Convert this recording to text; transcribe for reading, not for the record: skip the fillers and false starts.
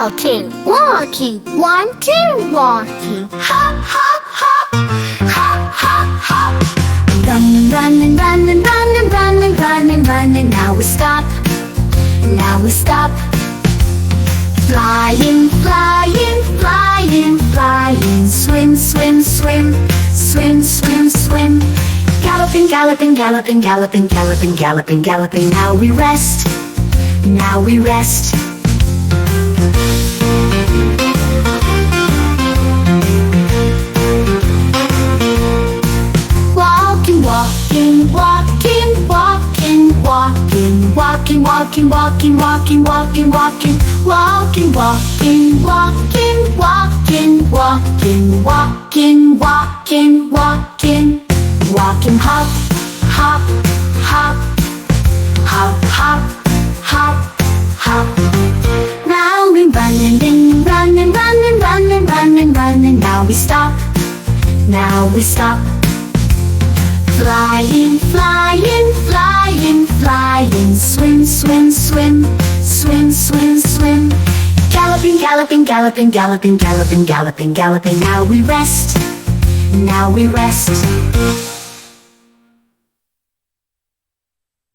walking, walking, 1, 2, walking. Hop, hop, hop, hop, hop, hop. Running, running, running, running, running, running, running. Now we stop, now we stop. Flying, flying, flying, flying. Swim, swim, swim, swim, swim, swim. Galloping, galloping, galloping, galloping, galloping, galloping, galloping. Now we rest, now we rest. Walking, walking, walking, walking, walking, walking, walking, walking, walking, walking, walking, walking, walking, walking, walking, walking, walking, walking, walking, walking, hop, hop, hop, hop, hop, hop, hop. Now we're running, running, running, running, running, running. Now we stop, now we stop. Flying, flying, flying, flying. Swim, swim, swim, swim, swim, swim. Galloping, galloping, galloping, galloping, galloping, galloping, galloping. Now we rest, now we rest.